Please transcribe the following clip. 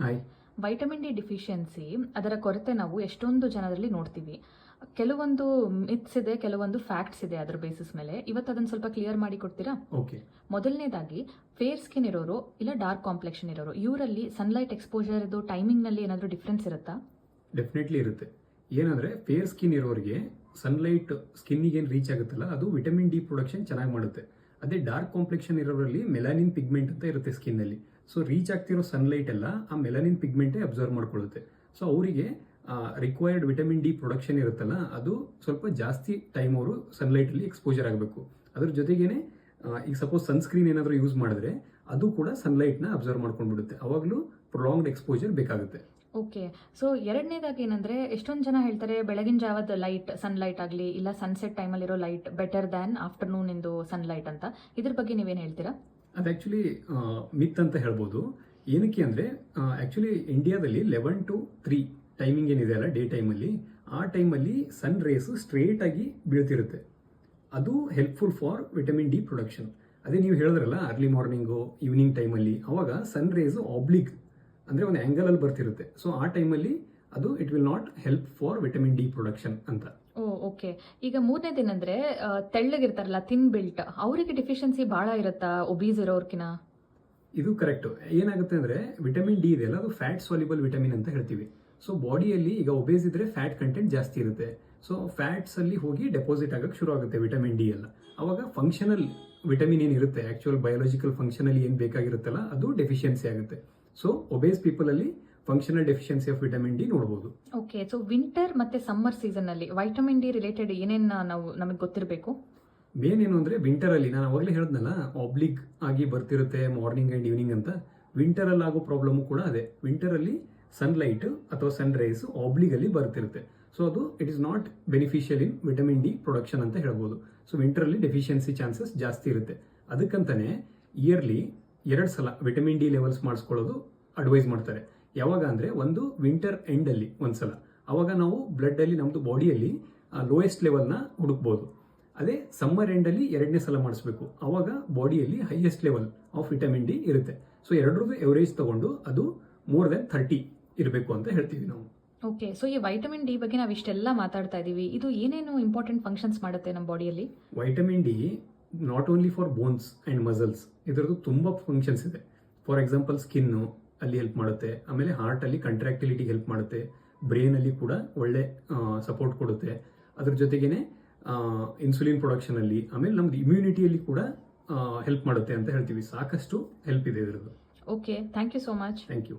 Hi. Vitamin D deficiency ಅದರ ಕೊರತೆ ನಾವು ಎಷ್ಟೊಂದು ಜನರಲ್ಲಿ ನೋಡ್ತೀವಿ. ಕೆಲವೊಂದು ಮಿತ್ಸ್ ಇದೆ, ಕೆಲವೊಂದು ಫ್ಯಾಕ್ಟ್ಸ್ ಇದೆ ಅದರ ಬೇಸಿಸ್ ಮೇಲೆ. ಇವತ್ತು ಅದನ್ನು ಸ್ವಲ್ಪ ಕ್ಲಿಯರ್ ಮಾಡಿ ಕೊಡ್ತೀರಾ? ಓಕೆ. ಮೊದಲನೇದಾಗಿ ಫೇರ್ ಸ್ಕಿನ್ ಇರೋರು ಇಲ್ಲ ಡಾರ್ಕ್ ಕಾಂಪ್ಲೆಕ್ಷನ್ ಇರೋರು, ಇವರಲ್ಲಿ ಸನ್ಲೈಟ್ ಎಕ್ಸ್ಪೋಜರ್ ಇದು ಟೈಮಿಂಗ್ನಲ್ಲಿ ಏನಾದರೂ ಡಿಫ್ರೆನ್ಸ್ ಇರುತ್ತಾ? ಡೆಫಿನೆಟ್ಲಿ ಇರುತ್ತೆ. ಏನಂದ್ರೆ ಫೇರ್ ಸ್ಕಿನ್ ಇರೋರಿಗೆ ಸನ್ಲೈಟ್ ಸ್ಕಿನ್ನಿಗೆ ಏನು ರೀಚ್ ಆಗುತ್ತಲ್ಲ ಅದು ವಿಟಮಿನ್ ಡಿ ಪ್ರೊಡಕ್ಷನ್ ಚೆನ್ನಾಗಿ ಮಾಡುತ್ತೆ. ಅದೇ ಡಾರ್ಕ್ ಕಾಂಪ್ಲೆಕ್ಷನ್ ಇರೋರಲ್ಲಿ ಮೆಲಾನಿನ್ ಪಿಗ್ಮೆಂಟ್ ಅಂತ ಇರುತ್ತೆ ಸ್ಕಿನ್ನಲ್ಲಿ. ಸೊ ರೀಚ್ ಆಗ್ತಿರೋ ಸನ್ಲೈಟ್ ಎಲ್ಲ ಆ ಮೆಲಾನಿನ್ ಪಿಗ್ಮೆಂಟೇ ಅಬ್ಸರ್ವ್ ಮಾಡ್ಕೊಳ್ಳುತ್ತೆ. ಸೊ ಅವರಿಗೆ ರಿಕ್ವೈರ್ಡ್ ವಿಟಮಿನ್ ಡಿ ಪ್ರೊಡಕ್ಷನ್ ಇರುತ್ತಲ್ಲ ಅದು ಸ್ವಲ್ಪ ಜಾಸ್ತಿ ಟೈಮ್ ಅವರು ಸನ್ಲೈಟಲ್ಲಿ ಎಕ್ಸ್ಪೋಜರ್ ಆಗಬೇಕು. ಅದ್ರ ಜೊತೆಗೇನೆ ಈಗ ಸಪೋಸ್ ಸನ್ಸ್ಕ್ರೀನ್ ಏನಾದರೂ ಯೂಸ್ ಮಾಡಿದ್ರೆ ಅದು ಕೂಡ ಸನ್ಲೈಟ್ನ ಅಬ್ಸರ್ವ್ ಮಾಡ್ಕೊಂಡ್ಬಿಡುತ್ತೆ. ಅವಾಗಲೂ ಪ್ರೊಲಾಂಗ್ಡ್ ಎಕ್ಸ್ಪೋಜರ್ ಬೇಕಾಗುತ್ತೆ. ಓಕೆ. ಸೊ ಎರಡನೇದಾಗಿ ಏನಂದ್ರೆ ಎಷ್ಟೊಂದು ಜನ ಹೇಳ್ತಾರೆ ಬೆಳಗಿನ ಜಾವದ ಲೈಟ್ ಸನ್ಲೈಟ್ ಆಗಲಿ ಇಲ್ಲ ಸನ್ಸೆಟ್ ಟೈಮಲ್ಲಿರೋ ಲೈಟ್ ಬೆಟರ್ ದ್ಯಾನ್ ಆಫ್ಟರ್ನೂನ್ ಇಂದು ಸನ್ಲೈಟ್ ಅಂತ. ಇದ್ರ ಬಗ್ಗೆ ನೀವೇನು ಹೇಳ್ತೀರಾ? ಅದು ಆ್ಯಕ್ಚುಲಿ ಮಿತ್ ಅಂತ ಹೇಳ್ಬೋದು. ಏನಕ್ಕೆ ಅಂದರೆ ಆ್ಯಕ್ಚುಲಿ ಇಂಡಿಯಾದಲ್ಲಿ 11 to 3 ಟೈಮಿಂಗ್ ಏನಿದೆ ಅಲ್ಲ ಡೇ ಟೈಮಲ್ಲಿ, ಆ ಟೈಮಲ್ಲಿ ಸನ್ ರೇಸು ಸ್ಟ್ರೇಟ್ ಆಗಿ ಬೀಳ್ತಿರುತ್ತೆ. ಅದು helpful for vitamin D production. ಅದೇ ನೀವು ಹೇಳಿದ್ರಲ್ಲ ಅರ್ಲಿ ಮಾರ್ನಿಂಗು ಈವ್ನಿಂಗ್ ಟೈಮಲ್ಲಿ, ಅವಾಗ ಸನ್ ರೇಸು ಆಬ್ಲಿಕ್ ಅಂದರೆ ಒಂದು ಆ್ಯಂಗಲಲ್ಲಿ ಬರ್ತಿರುತ್ತೆ. ಸೊ ಆ ಟೈಮಲ್ಲಿ ಅದು it will not help for vitamin D production ಅಂತ. ಓಕೆ. ಈಗ ಮೂರನೇದೇನಂದ್ರೆ ತೆಳ್ಳಗಿರ್ತಾರಲ್ಲ ಥಿನ್ ಬಿಲ್ಟ್, ಅವರಿಗೆ ಡಿಫಿಷಿಯನ್ಸಿ ಭಾಳ ಇರುತ್ತಾ ಒಬೀಸ್ ಇರೋರ್ಕಿನ? ಇದು ಕರೆಕ್ಟು. ಏನಾಗುತ್ತೆ ಅಂದರೆ ವಿಟಮಿನ್ ಡಿ ಇದೆಯಲ್ಲ ಅದು ಫ್ಯಾಟ್ ಸಾಲ್ಯುಬಲ್ ವಿಟಮಿನ್ ಅಂತ ಹೇಳ್ತೀವಿ. ಸೊ ಬಾಡಿಯಲ್ಲಿ ಈಗ ಒಬೇಸ್ ಇದ್ರೆ ಫ್ಯಾಟ್ ಕಂಟೆಂಟ್ ಜಾಸ್ತಿ ಇರುತ್ತೆ. ಸೊ ಫ್ಯಾಟ್ಸಲ್ಲಿ ಹೋಗಿ ಡೆಪಾಸಿಟ್ ಆಗೋಕ್ಕೆ ಶುರು ಆಗುತ್ತೆ ವಿಟಮಿನ್ ಡಿ ಎಲ್ಲ. ಅವಾಗ ಫಂಕ್ಷನಲ್ ವಿಟಮಿನ್ ಏನಿರುತ್ತೆ ಆ್ಯಕ್ಚುಯಲ್ ಬಯೋಲಾಜಿಕಲ್ ಫಂಕ್ಷನಲ್ಲಿ ಏನು ಬೇಕಾಗಿರುತ್ತಲ್ಲ ಅದು ಡೆಫಿಷಿಯನ್ಸಿ ಆಗುತ್ತೆ. ಸೊ ಒಬೇಸ್ ಪೀಪಲಲ್ಲಿ functional deficiency of vitamin D ನೋಡಬಹುದು. ಓಕೆ. ಸೊ ವಿಂಟರ್ ಮತ್ತೆ ಸಮ್ಮರ್ ಸೀಸನ್ನಲ್ಲಿ ವೈಟಮಿನ್ ಡಿ ರಿಲೇಟೆಡ್ ಏನೇನು ನಮಗೆ ಗೊತ್ತಿರಬೇಕು? ಮೇನ್ ಏನು ಅಂದರೆ ವಿಂಟರಲ್ಲಿ ನಾನು ಅವಾಗಲೇ ಹೇಳಿದ್ನಲ್ಲ ಆಬ್ಲಿಕ್ ಆಗಿ ಬರ್ತಿರುತ್ತೆ ಮಾರ್ನಿಂಗ್ ಆ್ಯಂಡ್ ಈವ್ನಿಂಗ್ ಅಂತ. ವಿಂಟರಲ್ಲಿ ಆಗೋ ಪ್ರಾಬ್ಲಮ್ ಕೂಡ ಅದೇ. ವಿಂಟರಲ್ಲಿ ಸನ್ಲೈಟ್ ಅಥವಾ ಸನ್ ರೈಸ್ ಆಬ್ಲಿಗಲ್ಲಿ ಬರ್ತಿರುತ್ತೆ. ಸೊ ಅದು it is not beneficial in vitamin D production ಅಂತ ಹೇಳ್ಬೋದು. ಸೊ ವಿಂಟರಲ್ಲಿ ಡೆಫಿಷಿಯನ್ಸಿ ಚಾನ್ಸಸ್ ಜಾಸ್ತಿ ಇರುತ್ತೆ. ಅದಕ್ಕಂತಾನೆ ಇಯರ್ಲಿ 2 ಸಲ ವಿಟಮಿನ್ ಡಿ ಲೆವೆಲ್ಸ್ ಮಾಡಿಸ್ಕೊಳ್ಳೋದು ಅಡ್ವೈಸ್ ಮಾಡ್ತಾರೆ. ಯಾವಾಗ ಅಂದರೆ ಒಂದು ವಿಂಟರ್ ಎಂಡಲ್ಲಿ ಒಂದು ಸಲ, ಅವಾಗ ನಾವು ಬ್ಲಡ್ಡಲ್ಲಿ ನಮ್ಮದು ಬಾಡಿಯಲ್ಲಿ ಲೋಯೆಸ್ಟ್ ಲೆವೆಲ್ನ ಹುಡುಕ್ಬೋದು. ಅದೇ ಸಮ್ಮರ್ ಎಂಡಲ್ಲಿ 2ನೇ ಸಲ ಮಾಡಿಸ್ಬೇಕು. ಅವಾಗ ಬಾಡಿಯಲ್ಲಿ highest level of vitamin D ಇರುತ್ತೆ. ಸೊ ಎರಡರದ್ದು ಎವರೇಜ್ ತಗೊಂಡು ಅದು ಮೋರ್ ದೆನ್ 30 ಇರಬೇಕು ಅಂತ ಹೇಳ್ತೀವಿ ನಾವು. ಓಕೆ. ಸೊ ಈ ವೈಟಮಿನ್ ಡಿ ಬಗ್ಗೆ ನಾವು ಇಷ್ಟೆಲ್ಲ ಮಾತಾಡ್ತಾ ಇದ್ದೀವಿ, ಇದು ಏನೇನು ಇಂಪಾರ್ಟೆಂಟ್ ಫಂಕ್ಷನ್ಸ್ ಮಾಡುತ್ತೆ ನಮ್ಮ ಬಾಡಿಯಲ್ಲಿ? Vitamin did not only for bones and muscles, ಇದರದ್ದು ತುಂಬ ಫಂಕ್ಷನ್ಸ್ ಇದೆ. ಫಾರ್ ಎಕ್ಸಾಂಪಲ್ ಸ್ಕಿನ್ನು ಅಲ್ಲಿ ಹೆಲ್ಪ್ ಮಾಡುತ್ತೆ, ಆಮೇಲೆ ಹಾರ್ಟಲ್ಲಿ ಕಂಟ್ರಾಕ್ಟಿಲಿಟಿಗೆ ಹೆಲ್ಪ್ ಮಾಡುತ್ತೆ, ಬ್ರೈನಲ್ಲಿ ಕೂಡ ಒಳ್ಳೆ ಸಪೋರ್ಟ್ ಕೊಡುತ್ತೆ. ಅದ್ರ ಜೊತೆಗೇನೆ ಇನ್ಸುಲಿನ್ ಪ್ರೊಡಕ್ಷನಲ್ಲಿ, ಆಮೇಲೆ ನಮ್ದು ಇಮ್ಯುನಿಟಿಯಲ್ಲಿ ಕೂಡ ಹೆಲ್ಪ್ ಮಾಡುತ್ತೆ ಅಂತ ಹೇಳ್ತೀವಿ. ಸಾಕಷ್ಟು ಹೆಲ್ಪ್ ಇದೆ ಇದರದ್ದು. Okay. Thank you so much. Thank you.